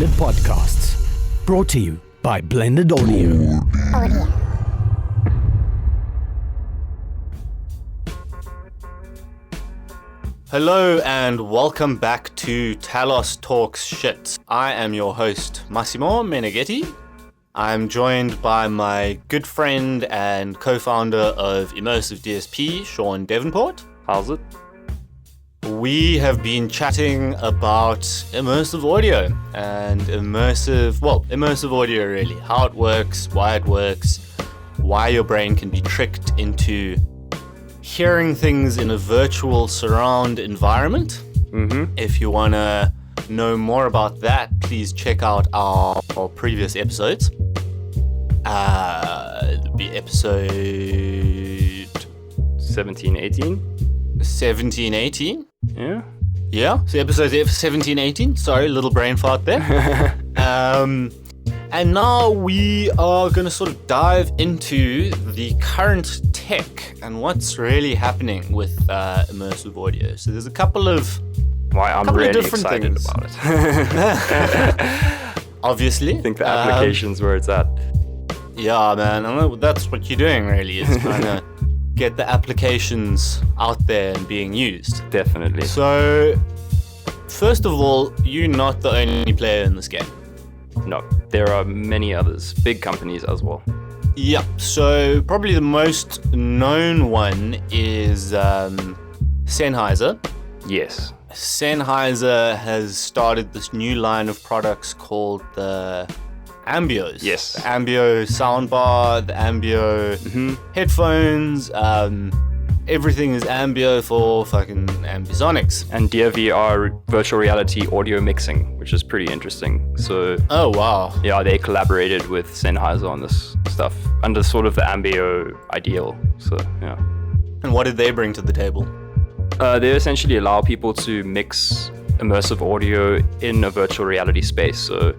Blended Podcasts. Brought to you by Blended Audio. Hello and welcome back to Talos Talks Shit. I am your host, Massimo Meneghetti. I'm joined by my good friend and co-founder of ImmseriveDSP, Sean Davenport. How's it? We have been chatting about immersive audio and immersive audio really, how it works, why your brain can be tricked into hearing things in a virtual surround environment. If you want to know more about that, please check out our previous episodes. It'll be episode 17, 18. Yeah, so episode 17, 18. Sorry, little brain fart there. And now we are going to sort of dive into the current tech and what's really happening with immersive audio. So there's a couple of I'm really excited about it. Obviously. I think the application's where it's at. Yeah, man. I know that's what you're doing really, is trying to get the applications out there and being used. Definitely. So, first of all, you're not the only player in this game. No, there are many others, big companies as well. Yeah, so probably the most known one is Sennheiser. Yes. Sennheiser has started this new line of products called the Ambios. Yes. The Ambio soundbar, the Ambio headphones, everything is Ambio for fucking ambisonics. And DVR virtual reality audio mixing, which is pretty interesting. So, oh wow. Yeah, they collaborated with Sennheiser on this stuff under sort of the Ambio ideal. So, yeah. And what did they bring to the table? They essentially allow people to mix immersive audio in a virtual reality space. So,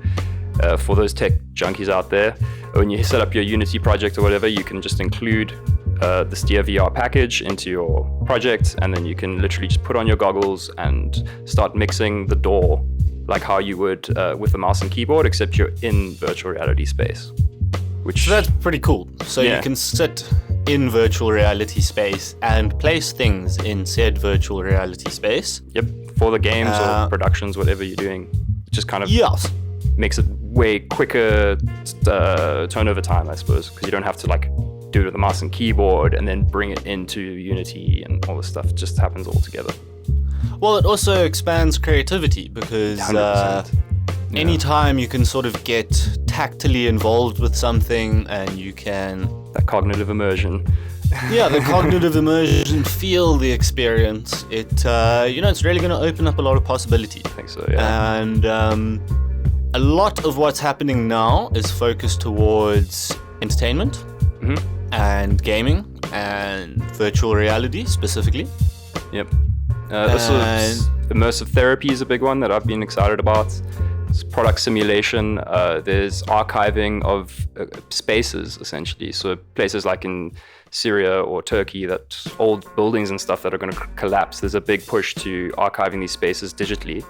for those tech junkies out there, when you set up your Unity project or whatever, you can just include the Steer VR package into your project, and then you can literally just put on your goggles and start mixing the DAW like how you would with a mouse and keyboard, except you're in virtual reality space. So that's pretty cool. So you can sit in virtual reality space and place things in said virtual reality space. Yep, for the games or productions, whatever you're doing. It just kind of makes it way quicker turnover time, I suppose, because you don't have to like do it with a mouse and keyboard and then bring it into Unity and all this stuff. It just happens all together. Well, it also expands creativity because anytime you can sort of get tactily involved with something and you can... That cognitive immersion. Yeah, the cognitive immersion, feel the experience. It's really going to open up a lot of possibilities. I think so, yeah. And a lot of what's happening now is focused towards entertainment and gaming and virtual reality specifically. Yep. Immersive therapy is a big one that I've been excited about. It's product simulation. There's archiving of spaces, essentially. So places like in Syria or Turkey, that old buildings and stuff that are going to collapse, there's a big push to archiving these spaces digitally,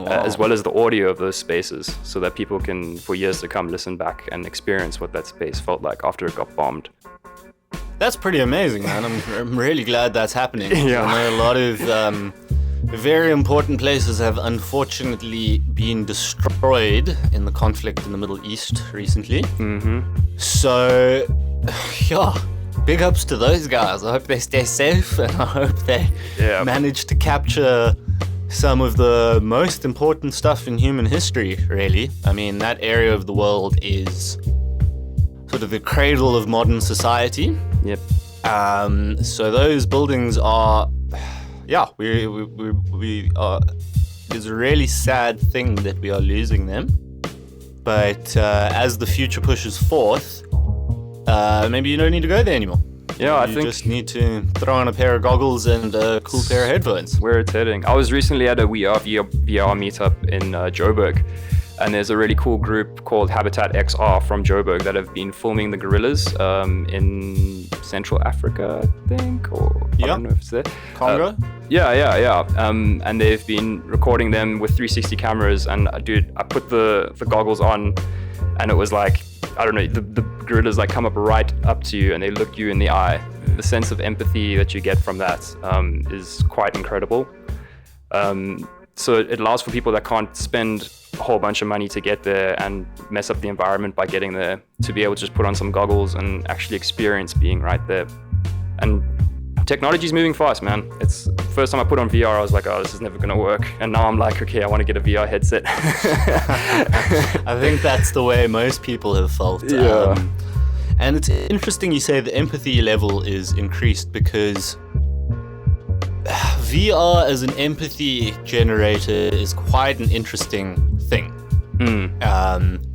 as well as the audio of those spaces, so that people can, for years to come, listen back and experience what that space felt like after it got bombed. That's pretty amazing, man. I'm really glad that's happening. Yeah. I know a lot of very important places have unfortunately been destroyed in the conflict in the Middle East recently. So, yeah, big ups to those guys. I hope they stay safe and I hope they manage to capture some of the most important stuff in human history, really. I mean, that area of the world is sort of the cradle of modern society. Yep. So those buildings are... Yeah, we are. It's a really sad thing that we are losing them. But as the future pushes forth, maybe you don't need to go there anymore. Yeah, I think you just need to throw on a pair of goggles and a cool pair of headphones. Where it's heading. I was recently at a VR meetup in Joburg, And there's a really cool group called Habitat XR from Joburg that have been filming the gorillas in Central Africa, I think, or I don't know if it's there. Congo? Yeah. And they've been recording them with 360 cameras. And dude, I put the goggles on, and it was like, I don't know, the gorillas like come up right up to you and they look you in the eye. The sense of empathy that you get from that is quite incredible. So it allows for people that can't spend a whole bunch of money to get there and mess up the environment by getting there to be able to just put on some goggles and actually experience being right there. And technology's moving fast, man. It's the first time I put on VR, I was like, oh, this is never gonna work. And now I'm like, okay, I want to get a VR headset. I think that's the way most people have felt. Yeah. And it's interesting you say the empathy level is increased because VR as an empathy generator is quite an interesting thing.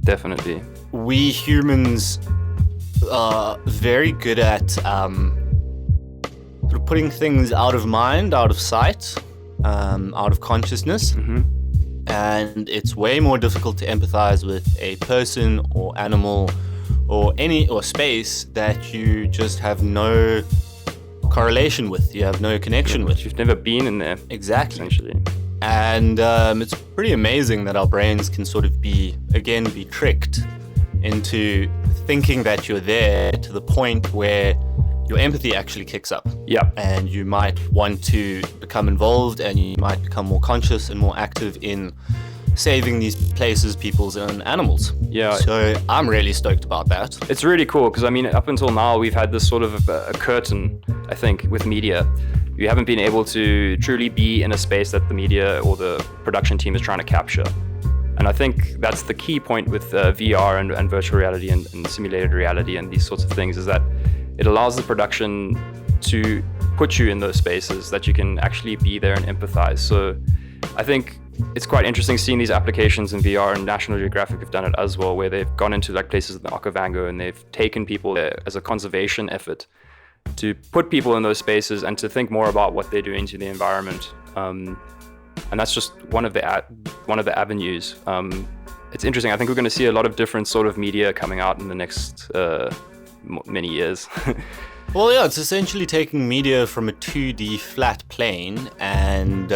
Definitely. We humans are very good at sort of putting things out of mind, out of sight, out of consciousness. And it's way more difficult to empathize with a person or animal or space that you just have no correlation with, you have no connection with. You've never been in there. Exactly. Essentially. And it's pretty amazing that our brains can sort of be tricked into thinking that you're there to the point where your empathy actually kicks up. Yeah. And you might want to become involved and you might become more conscious and more active in saving these places, peoples, and animals. Yeah. So I'm really stoked about that. It's really cool because, I mean, up until now, we've had this sort of a curtain, I think, with media. You haven't been able to truly be in a space that the media or the production team is trying to capture. And I think that's the key point with VR and virtual reality and simulated reality and these sorts of things, is that it allows the production to put you in those spaces that you can actually be there and empathize. So I think it's quite interesting seeing these applications in VR, and National Geographic have done it as well, where they've gone into like places in the Okavango and they've taken people there as a conservation effort to put people in those spaces and to think more about what they're doing to the environment. And that's just one of the avenues. It's interesting. I think we're going to see a lot of different sort of media coming out in the next many years. Well, yeah, it's essentially taking media from a 2D flat plane and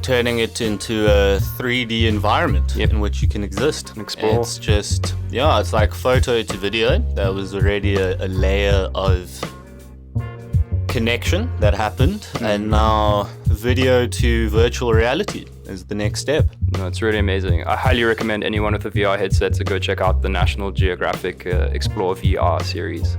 turning it into a 3D environment in which you can exist and explore. It's just, it's like photo to video. There was already a layer of connection that happened, and now video to virtual reality is the next step. No, it's really amazing. I highly recommend anyone with a VR headset to go check out the National Geographic Explore VR series.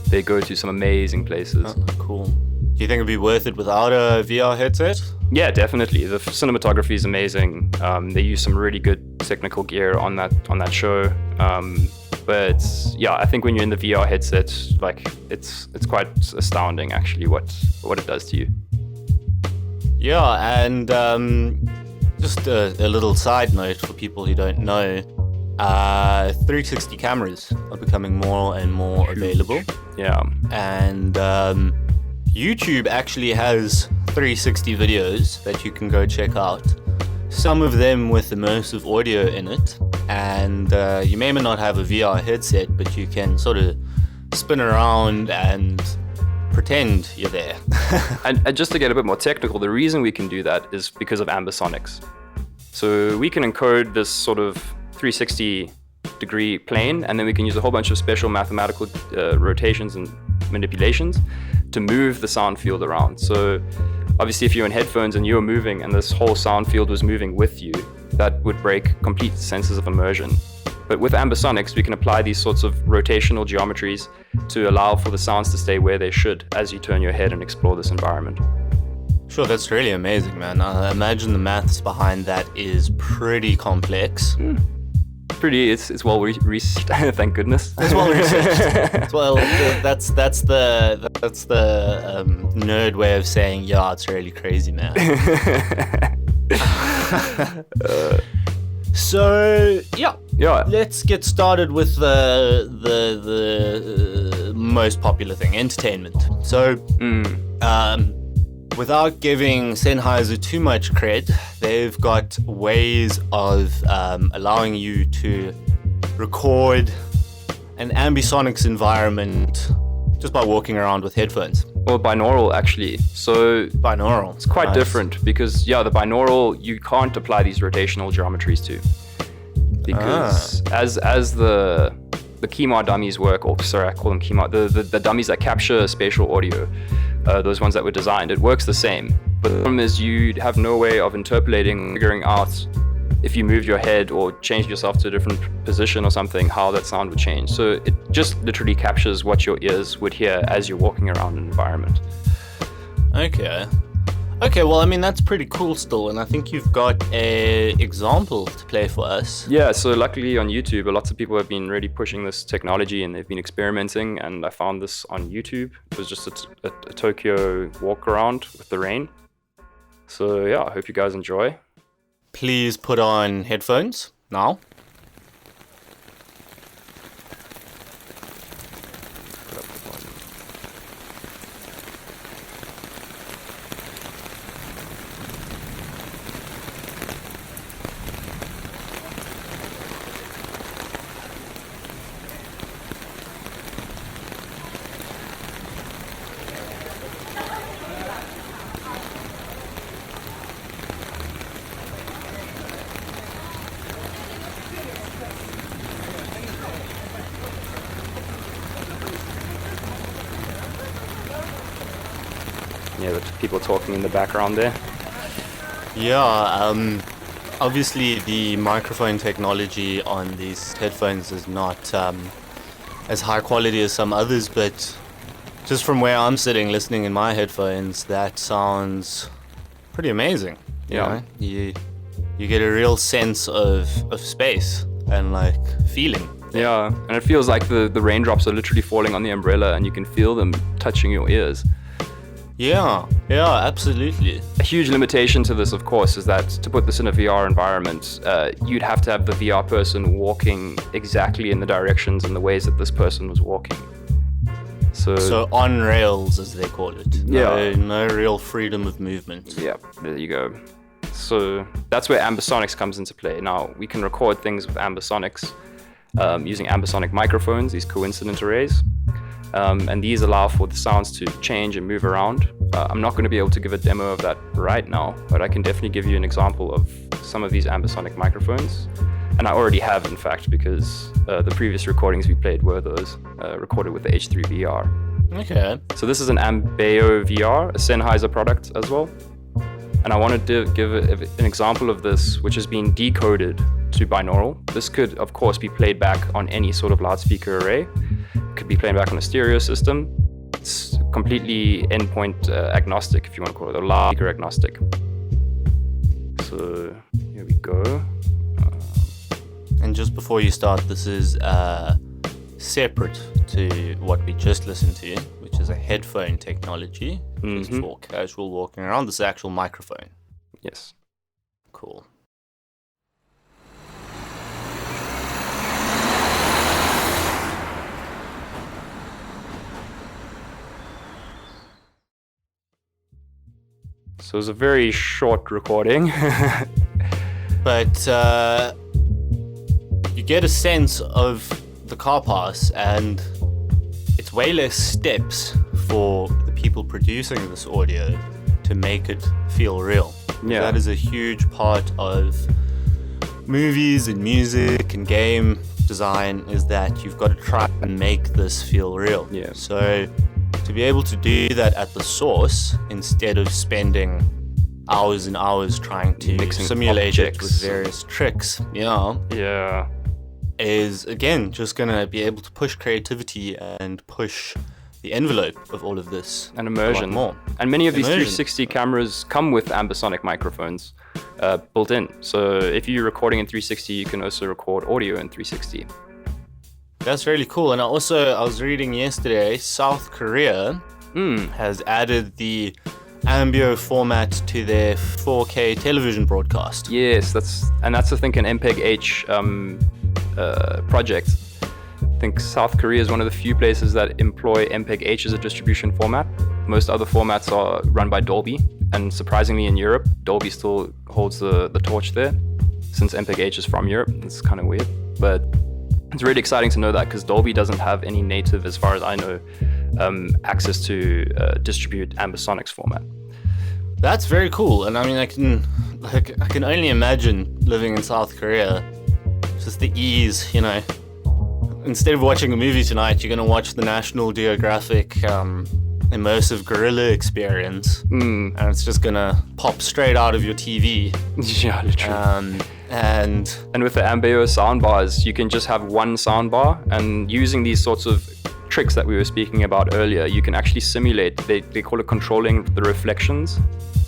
They go to some amazing places. Oh, cool. Do you think it'd be worth it without a VR headset? Yeah, definitely. The cinematography is amazing. They use some really good technical gear on that show. But yeah, I think when you're in the VR headset, like it's quite astounding actually what it does to you. Yeah, and just a little side note for people who don't know, 360 cameras are becoming more and more available. Yeah. And YouTube actually has 360 videos that you can go check out. Some of them with immersive audio in it. And you may not have a VR headset, but you can sort of spin around and pretend you're there. and just to get a bit more technical, the reason we can do that is because of ambisonics. So we can encode this sort of 360 degree plane, and then we can use a whole bunch of special mathematical rotations and manipulations to move the sound field around. So obviously if you're in headphones and you're moving and this whole sound field was moving with you, that would break complete senses of immersion. But with ambisonics, we can apply these sorts of rotational geometries to allow for the sounds to stay where they should as you turn your head and explore this environment. Sure, that's really amazing, man. I imagine the maths behind that is pretty complex. It's well researched, thank goodness. It's well researched. Well, that's the nerd way of saying, yeah, it's really crazy, man. So yeah, let's get started with the most popular thing, entertainment. So without giving Sennheiser too much cred, they've got ways of allowing you to record an ambisonics environment just by walking around with headphones. Or binaural, actually. So Binaural. it's quite different because, the binaural, you can't apply these rotational geometries to. Because as the KeyMod dummies work, or sorry, I call them KeyMod, the dummies that capture spatial audio, those ones that were designed, it works the same. But the problem is you have no way of interpolating, figuring out if you moved your head or changed yourself to a different position or something, how that sound would change. So it just literally captures what your ears would hear as you're walking around an environment. Okay, well, I mean, that's pretty cool still, and I think you've got a example to play for us. Yeah, so luckily on YouTube, lots of people have been really pushing this technology and they've been experimenting, and I found this on YouTube. It was just a Tokyo walk around with the rain. So I hope you guys enjoy. Please put on headphones now. Yeah, the people talking in the background there. Yeah, obviously the microphone technology on these headphones is not as high quality as some others, but just from where I'm sitting listening in my headphones, that sounds pretty amazing. Yeah. You get a real sense of space and like feeling. Yeah, and it feels like the raindrops are literally falling on the umbrella and you can feel them touching your ears. Yeah, absolutely. A huge limitation to this, of course, is that to put this in a VR environment, you'd have to have the VR person walking exactly in the directions and the ways that this person was walking. So on rails, as they call it. No real freedom of movement. Yeah, there you go. So that's where ambisonics comes into play. Now, we can record things with ambisonics using ambisonic microphones, these coincident arrays. And these allow for the sounds to change and move around. I'm not going to be able to give a demo of that right now, but I can definitely give you an example of some of these ambisonic microphones. And I already have, in fact, because the previous recordings we played were those recorded with the H3 VR. Okay. So this is an Ambeo VR, a Sennheiser product as well. And I wanted to give an example of this, which has been decoded to binaural. This could, of course, be played back on any sort of loudspeaker array. It could be played back on a stereo system. It's completely endpoint agnostic, if you want to call it, or loudspeaker agnostic. So here we go. And just before you start, this is separate to what we just listened to, which is a headphone technology, which is for casual walking around. This is actual microphone. Yes. Cool. So it's a very short recording. But you get a sense of the car pass, and it's way less steps for the people producing this audio to make it feel real. Yeah. That is a huge part of movies and music and game design, is that you've got to try and make this feel real. Yeah. So to be able to do that at the source, instead of spending hours and hours trying to Mixing simulate it objects. with various tricks, Yeah. is again just gonna be able to push creativity and push the envelope of all of this And immersion. a lot more. And many of these Immersion. 360 cameras come with ambisonic microphones built in. So if you're recording in 360, you can also record audio in 360. That's really cool. And I was reading yesterday, South Korea has added the Ambio format to their 4K television broadcast. Yes, that's I think an MPEG-H project. I think South Korea is one of the few places that employ MPEG-H as a distribution format. Most other formats are run by Dolby, and surprisingly in Europe, Dolby still holds the torch there, since MPEG-H is from Europe. It's kind of weird, but it's really exciting to know that, because Dolby doesn't have any native, as far as I know, access to distribute ambisonics format. That's very cool, and I mean, I can only imagine living in South Korea, just the ease, you know. Instead of watching a movie tonight, you're gonna watch the National Geographic immersive gorilla experience, and it's just gonna pop straight out of your TV. Yeah, literally. And with the Ambeo soundbars, you can just have one soundbar, and using these sorts of tricks that we were speaking about earlier, you can actually simulate, they call it controlling the reflections,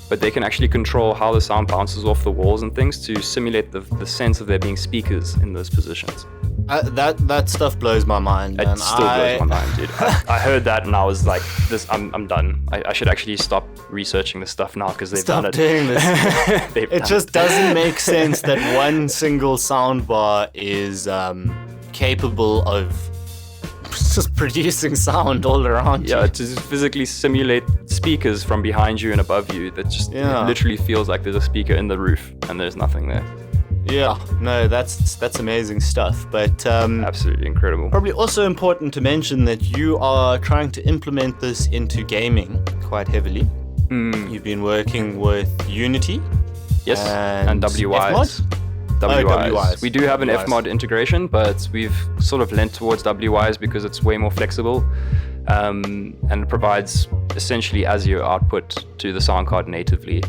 but they can actually control how the sound bounces off the walls and things to simulate the sense of there being speakers in those positions. That stuff blows my mind. It still blows my mind, dude. I heard that and I was like, I'm done. I should actually stop researching this stuff now, because they've done it. Stop doing this. It just doesn't make sense that one single soundbar is capable of just producing sound all around you. Yeah, to physically simulate speakers from behind you and above you, that just literally feels like there's a speaker in the roof and there's nothing there. Yeah, no, that's amazing stuff, but absolutely incredible. Probably also important to mention that you are trying to implement this into gaming quite heavily. You've been working with Unity, yes, and WIs. WIs. We do have an FMOD integration, but we've sort of lent towards WIs because it's way more flexible, and it provides essentially ASIO output to the sound card natively.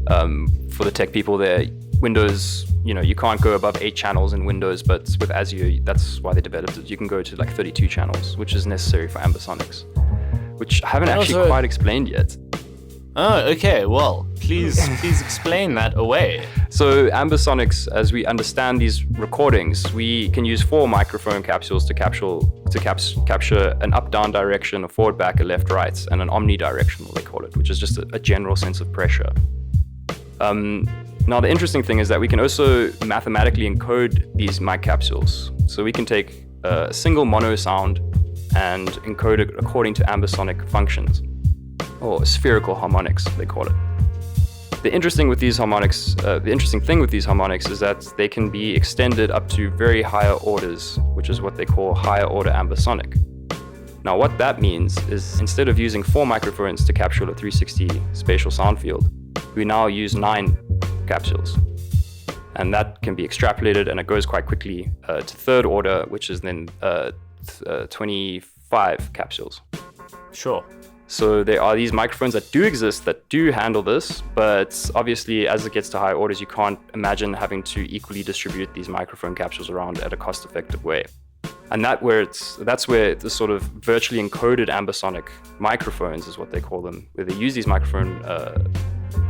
For the tech people there, Windows, you know, you can't go above 8 channels in Windows, but with ASIO, that's why they developed it. You can go to like 32 channels, which is necessary for ambisonics, which I haven't actually quite explained yet. Oh, okay. Well, please explain that away. So ambisonics, as we understand these recordings, we can use 4 microphone capsules to capture an up-down direction, a forward-back, a left-right, and an omnidirectional, they call it, which is just a general sense of pressure. Now, the interesting thing is that we can also mathematically encode these mic capsules. So we can take a single mono sound and encode it according to ambisonic functions, or spherical harmonics, they call it. The interesting thing with these harmonics is that they can be extended up to very higher orders, which is what they call higher order ambisonic. Now, what that means is instead of using 4 microphones to capture a 360 spatial sound field, we now use 9 capsules. And that can be extrapolated, and it goes quite quickly to 3rd order, which is then 25 capsules. Sure. So there are these microphones that do exist that do handle this, but obviously as it gets to higher orders, you can't imagine having to equally distribute these microphone capsules around at a cost-effective way. And that's where the sort of virtually encoded ambisonic microphones is what they call them, where they use these microphone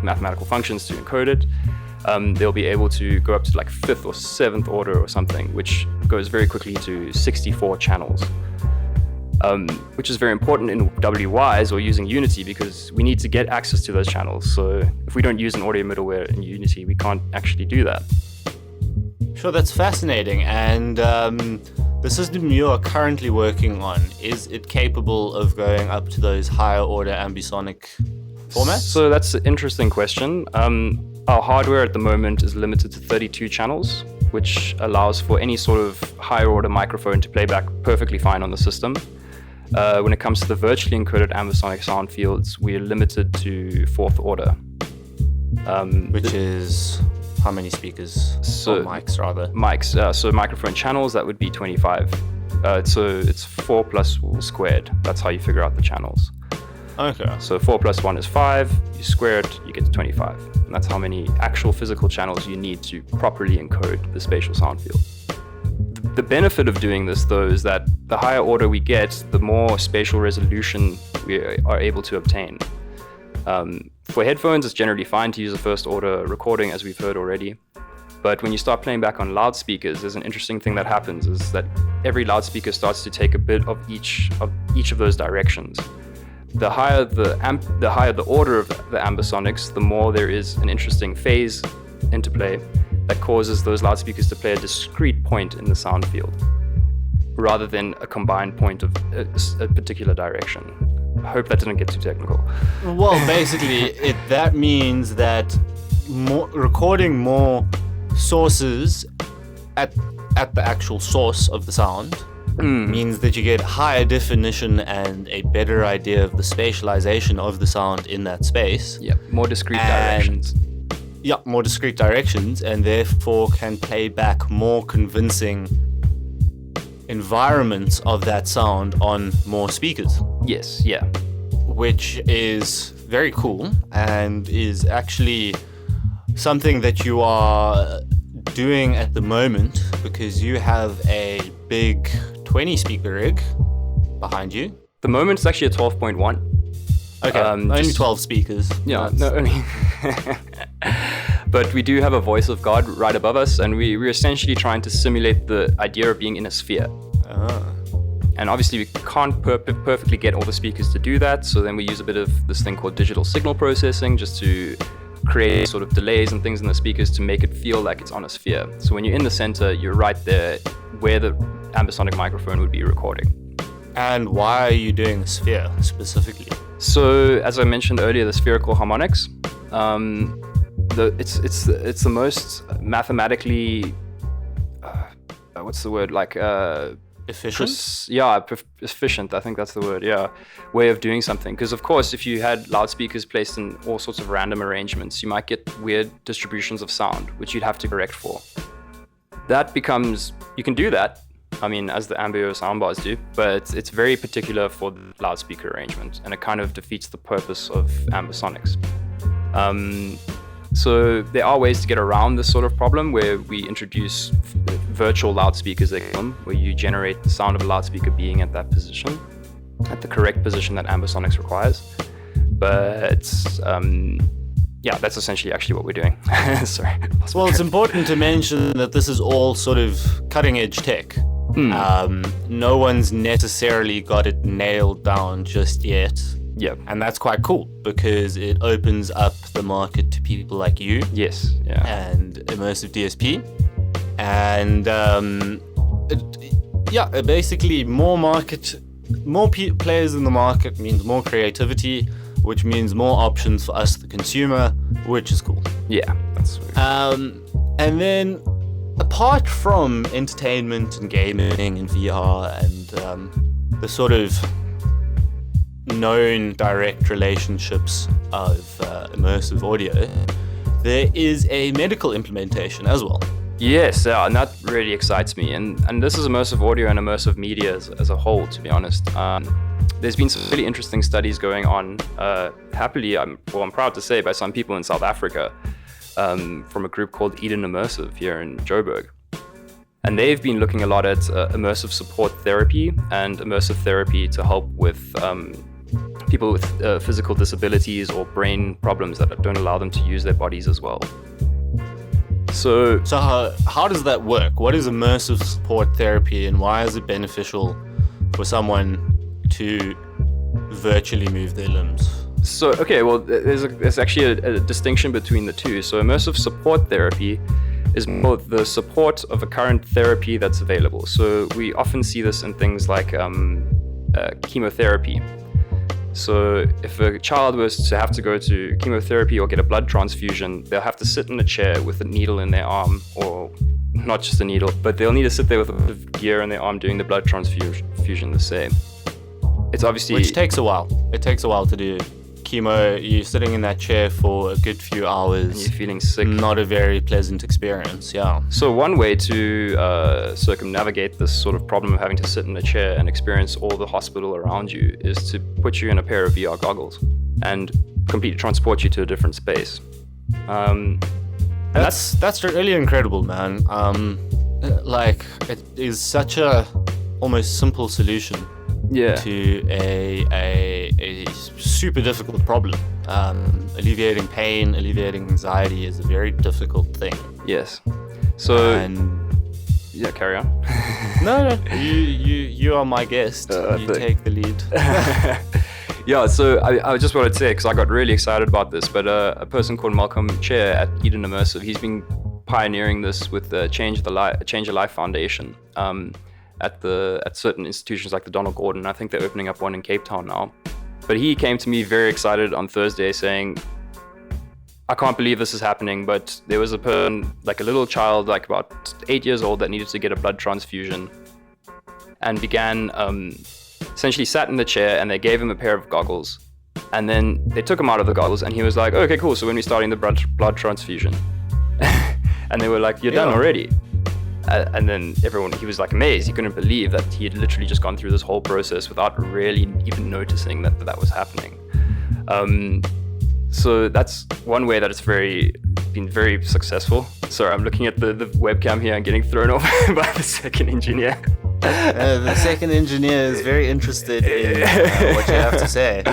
mathematical functions to encode it. They'll be able to go up to like 5th or 7th order or something, which goes very quickly to 64 channels. Which is very important in WIs or using Unity, because we need to get access to those channels. So if we don't use an audio middleware in Unity, we can't actually do that. Sure, that's fascinating. And the system you are currently working on, is it capable of going up to those higher order ambisonic formats? So that's an interesting question. Our hardware at the moment is limited to 32 channels, which allows for any sort of higher order microphone to play back perfectly fine on the system. When it comes to the virtually encoded ambisonic sound fields, we're limited to 4th order. Which is how many speakers? Or mics, rather. Mics, so microphone channels, that would be 25. So it's 4 plus squared. That's how you figure out the channels. Okay. So 4 plus 1 is 5, you square it, you get to 25. And that's how many actual physical channels you need to properly encode the spatial sound field. The benefit of doing this, though, is that the higher order we get, the more spatial resolution we are able to obtain. For headphones, it's generally fine to use a 1st order recording, as we've heard already. But when you start playing back on loudspeakers, there's an interesting thing that happens, is that every loudspeaker starts to take a bit of each of those directions. The higher the order of the ambisonics, the more there is an interesting phase interplay that causes those loudspeakers to play a discrete point in the sound field, rather than a combined point of a particular direction. hope that didn't get too technical. Well, basically, that means that recording more sources at the actual source of the sound means that you get higher definition and a better idea of the spatialization of the sound in that space. Yeah, more discrete directions. Yeah, more discrete directions, and therefore can play back more convincing environments of that sound on more speakers. Yes, yeah. Which is very cool and is actually something that you are doing at the moment because you have a big 20 speaker rig behind you. The moment it's actually a 12.1. Okay, only 12 speakers. Yeah, no, only. But we do have a voice of God right above us, and we're essentially trying to simulate the idea of being in a sphere. And obviously we can't perfectly get all the speakers to do that, so then we use a bit of this thing called digital signal processing just to create sort of delays and things in the speakers to make it feel like it's on a sphere. So when you're in the center, you're right there where the ambisonic microphone would be recording. And why are you doing a sphere specifically? So as I mentioned earlier, the spherical harmonics, it's the most mathematically what's the word, like efficient? Efficient, I think that's the word, yeah, way of doing something. Because of course, if you had loudspeakers placed in all sorts of random arrangements, you might get weird distributions of sound, which you'd have to correct for. That becomes, you can do that, I mean, as the Ambio soundbars do, but it's very particular for the loudspeaker arrangement, and it kind of defeats the purpose of ambisonics. So there are ways to get around this sort of problem where we introduce virtual loudspeakers, where you generate the sound of a loudspeaker being at that position, at the correct position that ambisonics requires. But yeah, that's essentially actually what we're doing. Sorry. Well, it's important to mention that this is all sort of cutting edge tech. No one's necessarily got it nailed down just yet. Yeah. And that's quite cool because it opens up the market to people like you. Yes. Yeah. And ImmseriveDSP. And basically more players in the market means more creativity, which means more options for us, the consumer, which is cool. Yeah, that's sweet. And then apart from entertainment and gaming and VR and the sort of known direct relationships of immersive audio, there is a medical implementation as well. Yes, and that really excites me. And this is immersive audio and immersive media as a whole, to be honest. There's been some really interesting studies going on, happily, I'm proud to say, by some people in South Africa, from a group called Eden Immersive here in Joburg. And they've been looking a lot at immersive support therapy and immersive therapy to help with people with physical disabilities or brain problems that don't allow them to use their bodies as well. So how does that work? What is immersive support therapy and why is it beneficial for someone to virtually move their limbs? So, okay, well, there's actually a distinction between the two. So immersive support therapy is more the support of a current therapy that's available. So we often see this in things like chemotherapy. So if a child was to have to go to chemotherapy or get a blood transfusion, they'll have to sit in a chair with a needle in their arm, or not just a needle, but they'll need to sit there with a bit of gear in their arm doing the blood transfusion the same. It's obviously... Which takes a while. It takes a while to do. Chemo, you're sitting in that chair for a good few hours. And you're feeling sick. Not a very pleasant experience, yeah. So one way to circumnavigate this sort of problem of having to sit in a chair and experience all the hospital around you is to put you in a pair of VR goggles and completely transport you to a different space. That's really incredible, man. Like, it is such a almost simple solution. Yeah. To a super difficult problem. Alleviating pain, alleviating anxiety is a very difficult thing. Yes. So yeah, carry on. No, you are my guest. You take the lead. Yeah, so I just wanted to say, because I got really excited about this, but a person called Malcolm Chair at Eden Immersive, he's been pioneering this with the Change a Life Foundation. At certain institutions like the Donald Gordon. I think they're opening up one in Cape Town now. But he came to me very excited on Thursday saying, I can't believe this is happening, but there was a person, like a little child, like about 8 years old, that needed to get a blood transfusion, and began, essentially sat in the chair, and they gave him a pair of goggles. And then they took him out of the goggles, and he was like, okay, cool, so when are we starting the blood transfusion? And they were like, you're done already. And then he was like amazed. He couldn't believe that he had literally just gone through this whole process without really even noticing that was happening. So that's one way that it's been very successul. Sorry, I'm looking at the webcam here and getting thrown off by the second engineer. The second engineer is very interested in what you have to say.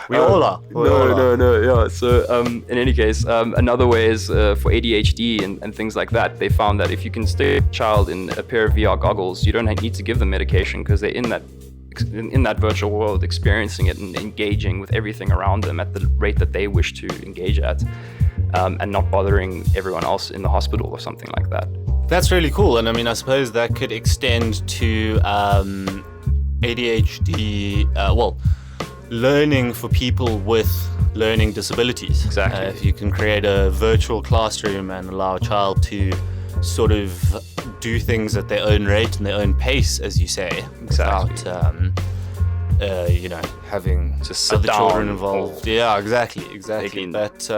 We all are. Yeah. So in any case, another way is for ADHD and things like that. They found that if you can stay a child in a pair of VR goggles, you don't need to give them medication because they're in that virtual world, experiencing it and engaging with everything around them at the rate that they wish to engage at, and not bothering everyone else in the hospital or something like that. That's really cool. And I mean, I suppose that could extend to ADHD, learning for people with learning disabilities. Exactly. If you can create a virtual classroom and allow a child to sort of do things at their own rate and their own pace, as you say, Exactly. without, having Just other sit children down involved. Yeah, exactly. Taking- But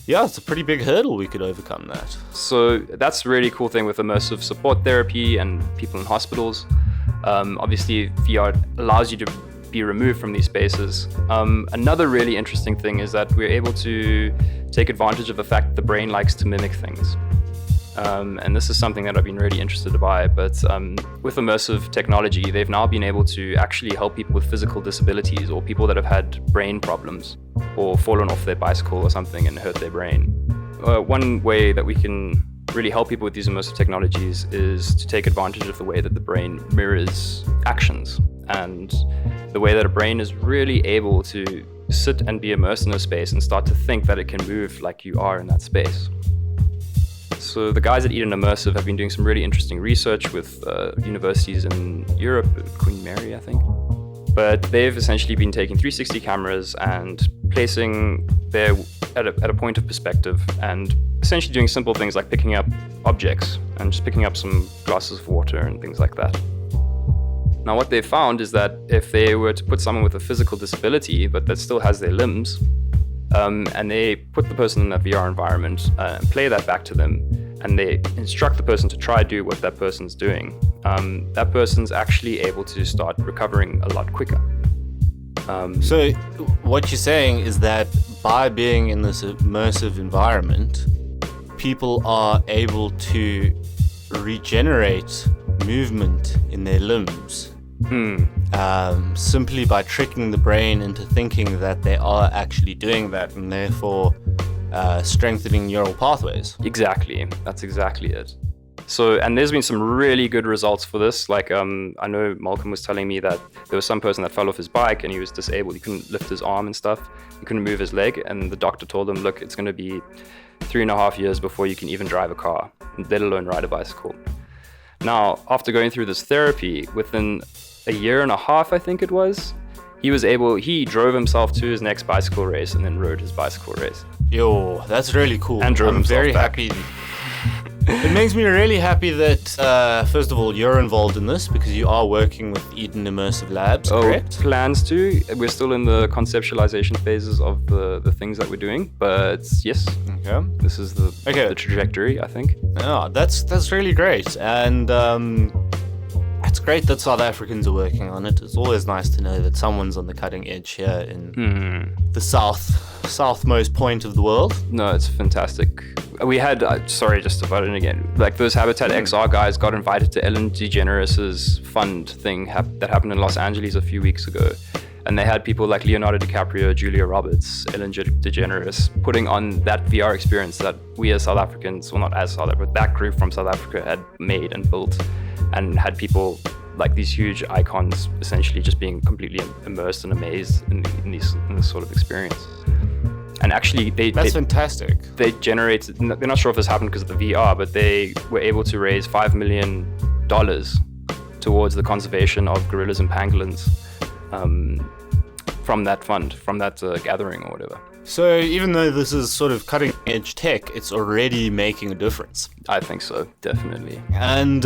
it's a pretty big hurdle. We could overcome that. So that's a really cool thing with immersive support therapy and people in hospitals. Obviously, VR allows you to be removed from these spaces. Another really interesting thing is that we're able to take advantage of the fact that the brain likes to mimic things. And this is something that I've been really interested by, but with immersive technology, they've now been able to actually help people with physical disabilities or people that have had brain problems or fallen off their bicycle or something and hurt their brain. One way that we can really help people with these immersive technologies is to take advantage of the way that the brain mirrors actions and the way that a brain is really able to sit and be immersed in a space and start to think that it can move like you are in that space. So the guys at Eden Immersive have been doing some really interesting research with universities in Europe, Queen Mary, I think. But they've essentially been taking 360 cameras and placing there at a point of perspective and essentially doing simple things like picking up objects and just picking up some glasses of water and things like that. Now what they found is that if they were to put someone with a physical disability but that still has their limbs, and they put the person in a VR environment and play that back to them, and they instruct the person to try do what that person's doing, that person's actually able to start recovering a lot quicker. So what you're saying is that by being in this immersive environment, people are able to regenerate movement in their limbs simply by tricking the brain into thinking that they are actually doing that, and therefore strengthening neural pathways. Exactly, that's exactly it. So, and there's been some really good results for this. Like, I know Malcolm was telling me that there was some person that fell off his bike and he was disabled. He couldn't lift his arm and stuff. He couldn't move his leg. And the doctor told him, look, it's going to be 3.5 years before you can even drive a car, let alone ride a bicycle. Now, after going through this therapy, within 1.5 years, I think it was, he drove himself to his next bicycle race and then rode his bicycle race. Yo, that's really cool. And drove I'm himself very back. happy. It makes me really happy that, first of all, you're involved in this because you are working with Eden Immersive Labs, correct? Plans to. We're still in the conceptualization phases of the things that we're doing, but yes, Okay. this is the trajectory, I think. Yeah, that's really great. And it's great that South Africans are working on it. It's always nice to know that someone's on the cutting edge here in the southmost point of the world. No, it's fantastic. We had, sorry, just to butt in again, like those Habitat XR guys got invited to Ellen DeGeneres' fund thing that happened in Los Angeles a few weeks ago. And they had people like Leonardo DiCaprio, Julia Roberts, Ellen DeGeneres putting on that VR experience that we as South Africans, well, not as South Africa, but that group from South Africa had made and built, and had people like these huge icons essentially just being completely immersed and amazed in this sort of experience. And actually, That's fantastic. They generated, they're not sure if this happened because of the VR, but they were able to raise $5 million towards the conservation of gorillas and pangolins from that fund, from that gathering or whatever. So even though this is sort of cutting edge tech, it's already making a difference. I think so, definitely. And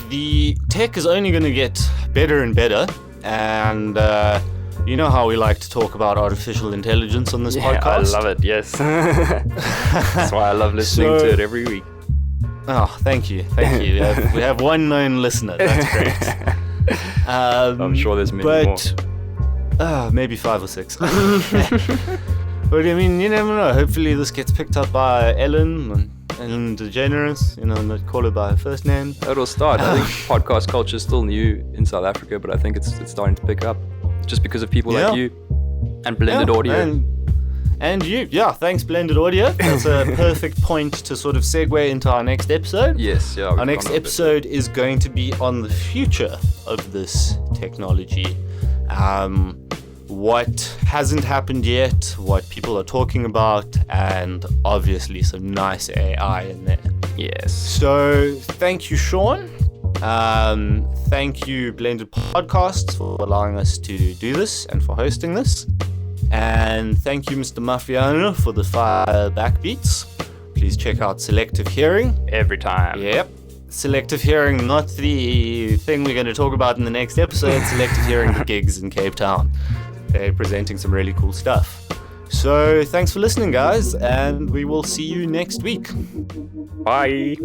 the tech is only going to get better and better. And you know how we like to talk about artificial intelligence on this podcast? I love it, yes. That's why I love listening to it every week. Oh, thank you. We have one known listener. That's great. I'm sure there's many more. Maybe 5 or 6. But I mean, you never know. Hopefully this gets picked up by Ellen DeGeneres, not call her by her first name. It'll start. I think podcast culture is still new in South Africa, but I think it's starting to pick up just because of people like you and blended audio. And you. Yeah, thanks, Blended Audio. That's a perfect point to sort of segue into our next episode. Yes, yeah. Our next episode is going to be on the future of this technology. What hasn't happened yet, what people are talking about, and obviously some nice AI in there. Yes. So thank you, Sean. Thank you, Blended Podcasts, for allowing us to do this and for hosting this. And thank you, Mr. Maffiano, for the fire backbeats. Please check out Selective Hearing. Every time. Yep. Selective Hearing, not the thing we're going to talk about in the next episode. Selective Hearing, the gigs in Cape Town. They're presenting some really cool stuff. So thanks for listening, guys, and we will see you next week. Bye.